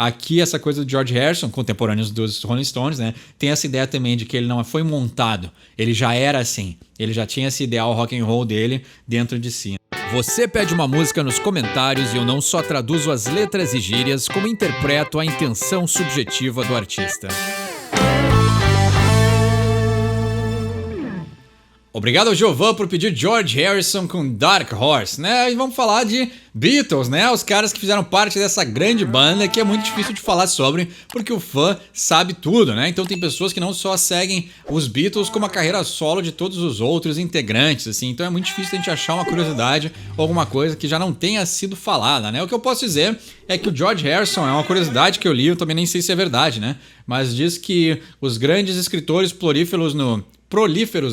Aqui essa coisa do George Harrison, contemporâneos dos Rolling Stones, né? Tem essa ideia também de que ele não foi montado, ele já era assim, ele já tinha esse ideal rock and roll dele dentro de si. Você pede uma música nos comentários e eu não só traduzo as letras e gírias, como interpreto a intenção subjetiva do artista. Obrigado ao Giovan por pedir George Harrison com Dark Horse, né? E vamos falar de Beatles, né? Os caras que fizeram parte dessa grande banda que é muito difícil de falar sobre, porque o fã sabe tudo, né? Então tem pessoas que não só seguem os Beatles, como a carreira solo de todos os outros integrantes, assim. Então é muito difícil a gente achar uma curiosidade ou alguma coisa que já não tenha sido falada, né? O que eu posso dizer é que o George Harrison é uma curiosidade que eu li, eu também nem sei se é verdade, né? Mas diz que os grandes escritores prolíferos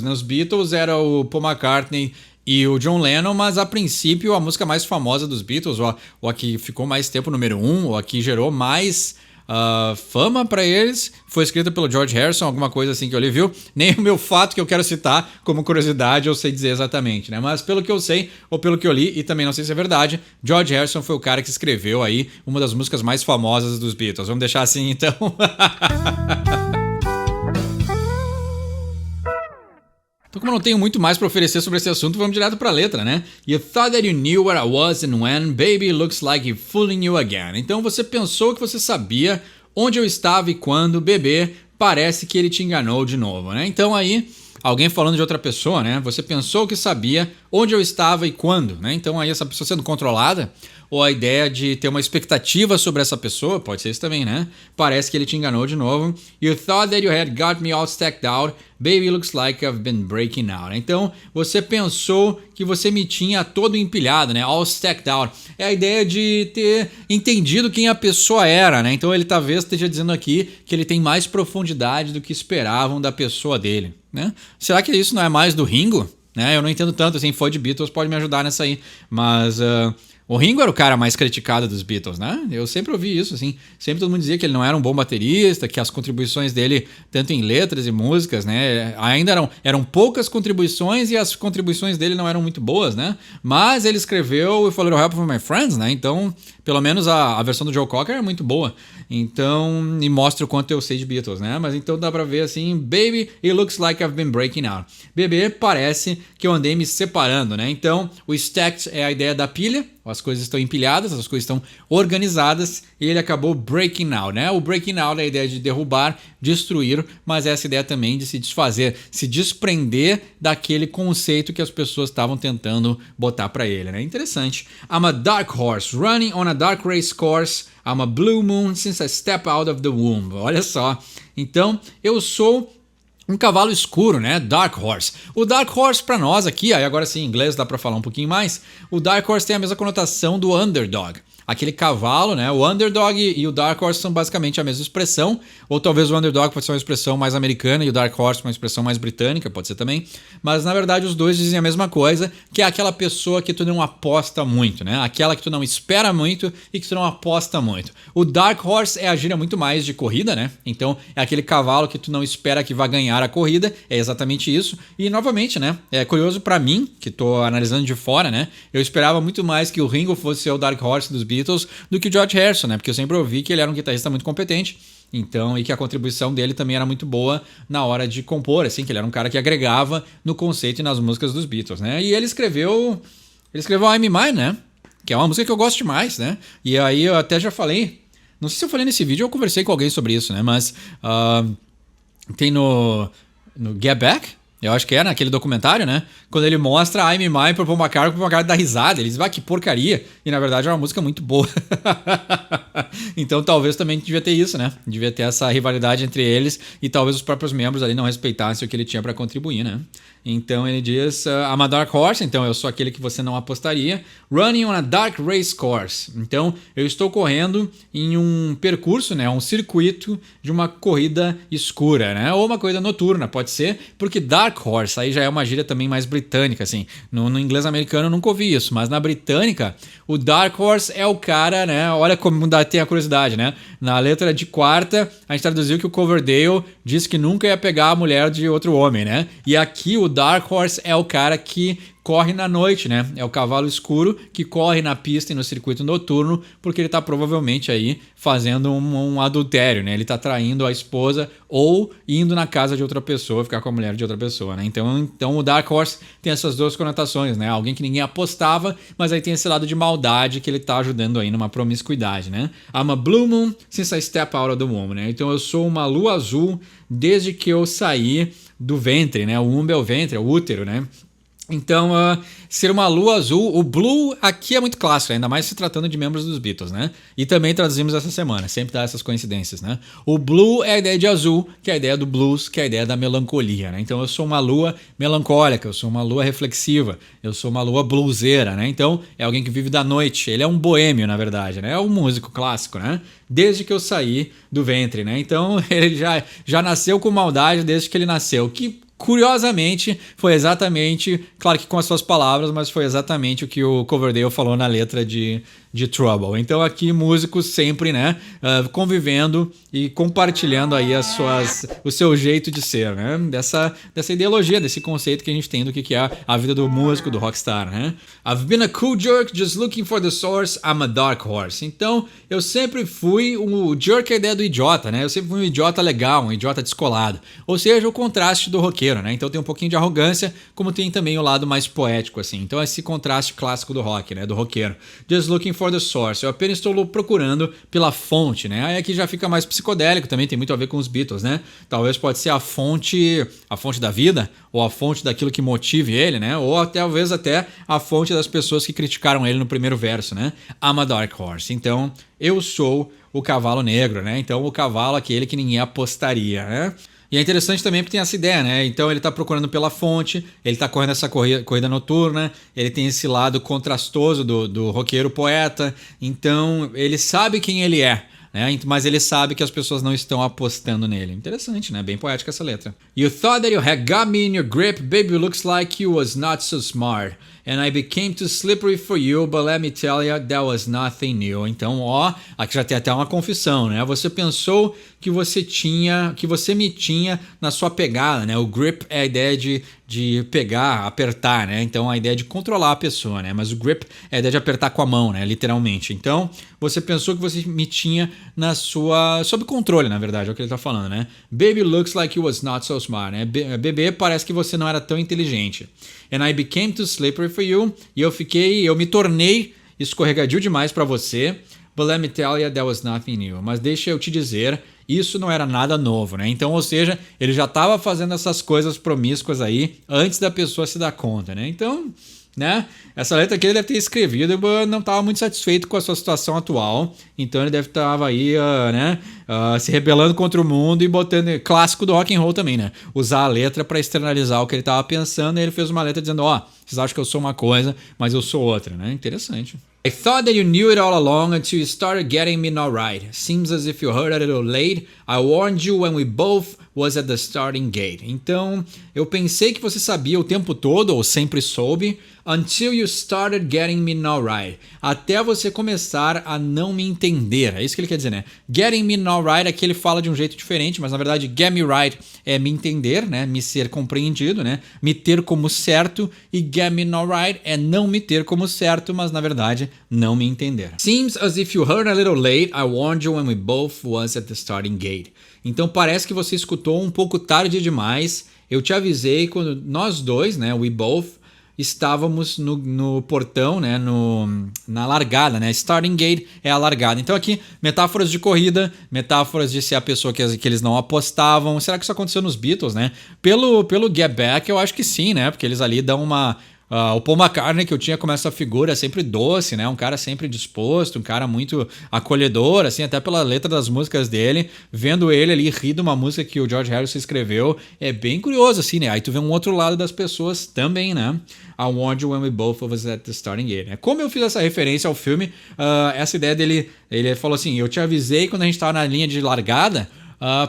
nos Beatles era o Paul McCartney e o John Lennon, mas a princípio a música mais famosa dos Beatles, ou a que ficou mais tempo número 1, ou a que gerou mais fama pra eles, foi escrita pelo George Harrison, alguma coisa assim que eu li, viu? Nem o meu fato que eu quero citar como curiosidade eu sei dizer exatamente, né? Mas pelo que eu sei, ou pelo que eu li, e também não sei se é verdade, George Harrison foi o cara que escreveu aí uma das músicas mais famosas dos Beatles. Vamos deixar assim então. Então, como eu não tenho muito mais para oferecer sobre esse assunto, vamos direto para a letra, né? You thought that you knew where I was and when, baby, looks like you're fooling you again. Então, você pensou que você sabia onde eu estava e quando, bebê, parece que ele te enganou de novo, né? Então, aí, alguém falando de outra pessoa, né? Você pensou que sabia onde eu estava e quando, né? Então, aí, essa pessoa sendo controlada, ou a ideia de ter uma expectativa sobre essa pessoa, pode ser isso também, né? Parece que ele te enganou de novo. You thought that you had got me all stacked out. Baby, looks like I've been breaking out. Então, você pensou que você me tinha todo empilhado, né? All stacked out. É a ideia de ter entendido quem a pessoa era, né? Então, ele talvez esteja dizendo aqui que ele tem mais profundidade do que esperavam da pessoa dele, né? Será que isso não é mais do Ringo? Né? Eu não entendo tanto, assim, fã de Beatles pode me ajudar nessa aí, mas... o Ringo era o cara mais criticado dos Beatles, né? Eu sempre ouvi isso, assim. Sempre todo mundo dizia que ele não era um bom baterista, que as contribuições dele, tanto em letras e músicas, né? Ainda eram poucas contribuições e as contribuições dele não eram muito boas, né? Mas ele escreveu If a Little Help from My Friends, né? Então, pelo menos a versão do Joe Cocker é muito boa. Então, e mostra o quanto eu sei de Beatles, né? Mas então dá pra ver assim, baby, it looks like I've been breaking out. Bebê, parece que eu andei me separando, né? Então, o stacked é a ideia da pilha, as coisas estão empilhadas, as coisas estão organizadas e ele acabou breaking out, né? O breaking out é a ideia de derrubar, destruir, mas é essa ideia também de se desfazer, se desprender daquele conceito que as pessoas estavam tentando botar pra ele, né? Interessante. I'm a dark horse, running on a dark race course. I'm a blue moon since I step out of the womb. Olha só. Então, eu sou um cavalo escuro, né? Dark Horse. O Dark Horse pra nós aqui, aí agora sim em inglês dá pra falar um pouquinho mais, o Dark Horse tem a mesma conotação do underdog. Aquele cavalo, né? O underdog e o Dark Horse são basicamente a mesma expressão, ou talvez o underdog pode ser uma expressão mais americana e o Dark Horse uma expressão mais britânica, pode ser também, mas na verdade os dois dizem a mesma coisa, que é aquela pessoa que tu não aposta muito, né? Aquela que tu não espera muito e que tu não aposta muito. O Dark Horse é a gíria muito mais de corrida, né? Então é aquele cavalo que tu não espera que vá ganhar a corrida, é exatamente isso. E novamente, né? É curioso pra mim, que tô analisando de fora, né? Eu esperava muito mais que o Ringo fosse ser o Dark Horse dos Beatles do que o George Harrison, né? Porque eu sempre ouvi que ele era um guitarrista muito competente, então, e que a contribuição dele também era muito boa na hora de compor, assim, que ele era um cara que agregava no conceito e nas músicas dos Beatles, né? E ele escreveu I'm Mine, né? Que é uma música que eu gosto demais, né? E aí eu até já falei, não sei se eu falei nesse vídeo ou eu conversei com alguém sobre isso, né? Mas tem no Get Back, eu acho que é naquele documentário, né? Quando ele mostra I'm Mine pro Paul McCartney, o Paul McCartney dá risada. Ele diz, que porcaria. E na verdade é uma música muito boa. Então talvez também devia ter isso, né? Devia ter essa rivalidade entre eles e talvez os próprios membros ali não respeitassem o que ele tinha para contribuir, né? Então ele diz, I'm a dark horse, então eu sou aquele que você não apostaria. Running on a dark race course. Então eu estou correndo em um percurso, né? Um circuito de uma corrida escura, né? Ou uma corrida noturna, pode ser, porque dark horse aí já é uma gíria também mais britânica, assim. No inglês americano eu nunca ouvi isso, mas na britânica o dark horse é o cara, né? Olha como tem a curiosidade, né? Na letra de quarta a gente traduziu que o Coverdale disse que nunca ia pegar a mulher de outro homem, né? E aqui o Dark Horse é o cara que corre na noite, né? É o cavalo escuro que corre na pista e no circuito noturno porque ele tá provavelmente aí fazendo um adultério, né? Ele tá traindo a esposa ou indo na casa de outra pessoa, ficar com a mulher de outra pessoa, né? Então o Dark Horse tem essas duas conotações, né? Alguém que ninguém apostava, mas aí tem esse lado de maldade que ele tá ajudando aí numa promiscuidade, né? I'm a blue moon since I step out of the womb, né? Então eu sou uma lua azul desde que eu saí do ventre, né? O womb é o ventre, é o útero, né? Então, ser uma lua azul, o blue aqui é muito clássico, ainda mais se tratando de membros dos Beatles, né? E também traduzimos essa semana, sempre dá essas coincidências, né? O blue é a ideia de azul, que é a ideia do blues, que é a ideia da melancolia, né? Então eu sou uma lua melancólica, eu sou uma lua reflexiva, eu sou uma lua bluseira, né? Então é alguém que vive da noite, ele é um boêmio, na verdade, né? É um músico clássico, né? Desde que eu saí do ventre, né? Então ele já nasceu com maldade desde que ele nasceu, que curiosamente, foi exatamente, claro que com as suas palavras, mas foi exatamente o que o Coverdale falou na letra de Trouble. Então aqui músicos sempre, né, convivendo e compartilhando aí o seu jeito de ser, né, dessa ideologia, desse conceito que a gente tem do que é a vida do músico, do rockstar, né. I've been a cool jerk just looking for the source, I'm a dark horse. Então eu sempre fui o jerk, é a ideia do idiota, né, eu sempre fui um idiota legal, um idiota descolado, ou seja, o contraste do roqueiro, né, então tem um pouquinho de arrogância, como tem também o lado mais poético, assim, então esse contraste clássico do rock, né, do roqueiro. Just looking for the source, eu apenas estou procurando pela fonte, né? Aí aqui já fica mais psicodélico, também tem muito a ver com os Beatles, né? Talvez pode ser a fonte da vida, ou a fonte daquilo que motive ele, né? Ou talvez até a fonte das pessoas que criticaram ele no primeiro verso, né? I'm a dark horse. Então, eu sou o cavalo negro, né? Então, o cavalo aquele que ninguém apostaria, né? E é interessante também porque tem essa ideia, né? Então ele tá procurando pela fonte, ele tá correndo essa corrida noturna, ele tem esse lado contrastoso do roqueiro poeta, então ele sabe quem ele é, né? Mas ele sabe que as pessoas não estão apostando nele. Interessante, né? Bem poética essa letra. You thought that you had got me in your grip, baby, looks like you was not so smart. And I became too slippery for you, but let me tell you, that was nothing new. Então, aqui já tem até uma confissão, né? Você pensou que você me tinha na sua pegada, né? O grip é a ideia de pegar, apertar, né? Então, a ideia de controlar a pessoa, né? Mas o grip é a ideia de apertar com a mão, né? Literalmente. Então, você pensou que você me tinha sob controle, na verdade, é o que ele tá falando, né? Baby looks like you was not so smart, né? Bebê, parece que você não era tão inteligente. And I became too slippery for you. E eu me tornei escorregadio demais para você. But let me tell you, that was nothing new. Mas deixa eu te dizer, isso não era nada novo, né? Então, ou seja, ele já estava fazendo essas coisas promíscuas aí antes da pessoa se dar conta, né? Então, né? Essa letra aqui ele deve ter escrevido e não estava muito satisfeito com a sua situação atual. Então ele deve estar aí, se rebelando contra o mundo e botando, clássico do rock and roll também, né? Usar a letra para externalizar o que ele estava pensando. E ele fez uma letra dizendo, vocês acham que eu sou uma coisa, mas eu sou outra, né? Interessante. I thought that you knew it all along until you started getting me not right. Seems as if you heard a little late. I warned you when we both was at the starting gate. Então, eu pensei que você sabia o tempo todo, ou sempre soube, until you started getting me not right. Até você começar a não me entender. É isso que ele quer dizer, né? Getting me not right, aqui ele fala de um jeito diferente, mas na verdade, get me right é me entender, né? Me ser compreendido, né? Me ter como certo. E get me not right é não me ter como certo, mas na verdade, não me entender. Seems as if you heard a little late. I warned you when we both was at the starting gate. Então parece que você escutou um pouco tarde demais. Eu te avisei quando nós dois, né? We both estávamos no portão, né, na largada, né? Starting gate é a largada. Então aqui, metáforas de corrida, metáforas de ser a pessoa que eles não apostavam. Será que isso aconteceu nos Beatles, né? Pelo Get Back, eu acho que sim, né? Porque eles ali dão uma... o Paul McCartney, que eu tinha como essa figura sempre doce, né? Um cara sempre disposto, um cara muito acolhedor, assim, até pela letra das músicas dele. Vendo ele ali rir de uma música que o George Harrison escreveu, é bem curioso, assim, né? Aí tu vê um outro lado das pessoas também, né? I warned you when we both was at the starting gate, né? Como eu fiz essa referência ao filme, essa ideia dele, ele falou assim, eu te avisei quando a gente tava na linha de largada,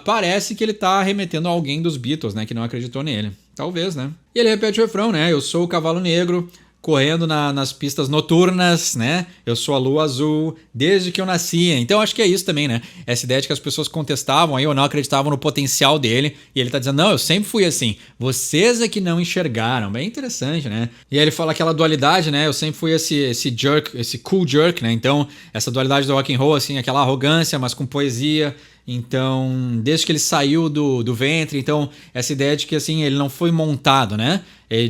parece que ele tá remetendo a alguém dos Beatles, né? Que não acreditou nele. Talvez, né? E ele repete o refrão, né? Eu sou o cavalo negro, correndo nas pistas noturnas, né? Eu sou a lua azul desde que eu nasci. Então acho que é isso também, né? Essa ideia de que as pessoas contestavam aí ou não acreditavam no potencial dele. E ele tá dizendo, não, eu sempre fui assim. Vocês é que não enxergaram. Bem interessante, né? E aí ele fala aquela dualidade, né? Eu sempre fui esse jerk, esse cool jerk, né? Então essa dualidade do rock and roll, assim, aquela arrogância, mas com poesia. Então, desde que ele saiu do ventre, então, essa ideia de que, assim, ele não foi montado, né?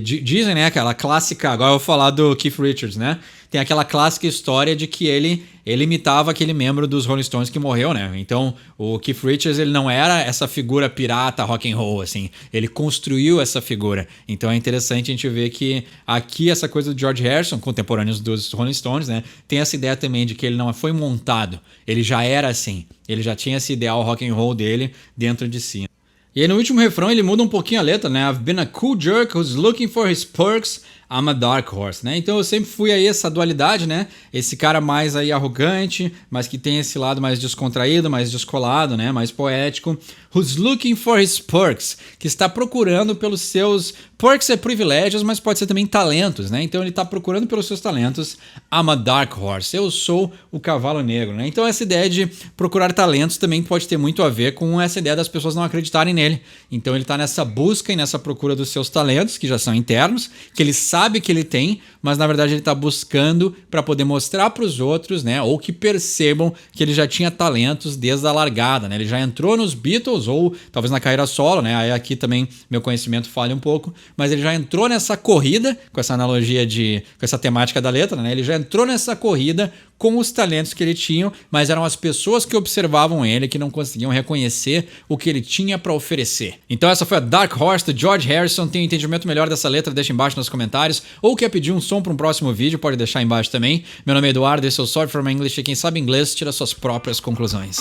Dizem, né, aquela clássica, agora eu vou falar do Keith Richards, né? Tem aquela clássica história de que ele imitava aquele membro dos Rolling Stones que morreu, né? Então, o Keith Richards, ele não era essa figura pirata rock and roll, assim. Ele construiu essa figura. Então, é interessante a gente ver que aqui essa coisa do George Harrison, contemporâneos dos Rolling Stones, né? Tem essa ideia também de que ele não foi montado. Ele já era assim. Ele já tinha esse ideal rock and roll dele dentro de si. E aí no último refrão ele muda um pouquinho a letra, né? I've been a cool jerk who's looking for his perks, I'm a dark horse, né? Então eu sempre fui aí essa dualidade, né? Esse cara mais aí arrogante, mas que tem esse lado mais descontraído, mais descolado, né? Mais poético. Who's looking for his perks, que está procurando pelos seus... Perks é privilégios, mas pode ser também talentos, né? Então ele está procurando pelos seus talentos. I'm a dark horse, eu sou o cavalo negro, né? Então essa ideia de procurar talentos também pode ter muito a ver com essa ideia das pessoas não acreditarem nele. Então ele está nessa busca e nessa procura dos seus talentos, que já são internos, que ele sabe que ele tem, mas na verdade ele está buscando para poder mostrar para os outros, né? Ou que percebam que ele já tinha talentos desde a largada, né? Ele já entrou nos Beatles ou talvez na carreira solo, né? Aí aqui também meu conhecimento falha um pouco, mas ele já entrou nessa corrida, com essa analogia com essa temática da letra, né? Ele já entrou nessa corrida com os talentos que ele tinha, mas eram as pessoas que observavam ele que não conseguiam reconhecer o que ele tinha para oferecer. Então essa foi a Dark Horse do George Harrison. Tem um entendimento melhor dessa letra? Deixa embaixo nos comentários. Ou quer pedir um som para um próximo vídeo? Pode deixar embaixo também. Meu nome é Eduardo, esse é o Solve From English e quem sabe inglês tira suas próprias conclusões.